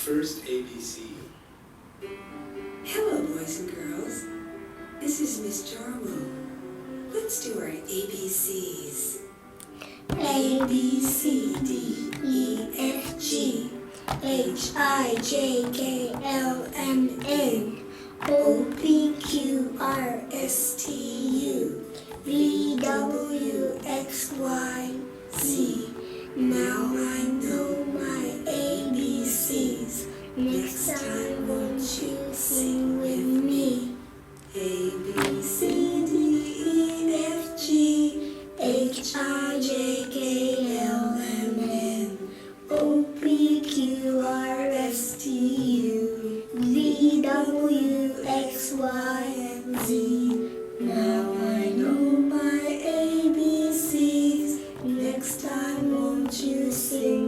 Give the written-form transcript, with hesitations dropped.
first ABC. Hello, boys and girls. This is Miss Jarmo. Let's do our ABCs. A, B, C, D, E, F, G, H, I, J, K, L, M, N, O, P, Q, R, S, T, U, V, W, X, Y, Z. Now I know my ABCs. Next time, won't you sing with me? A, B, C, D, E, F, G, H, I, J, K, L, M, N, O, P, Q, R, S, T, U, V, W, X, Y, and Z. Now I know my ABCs. Next time, won't you sing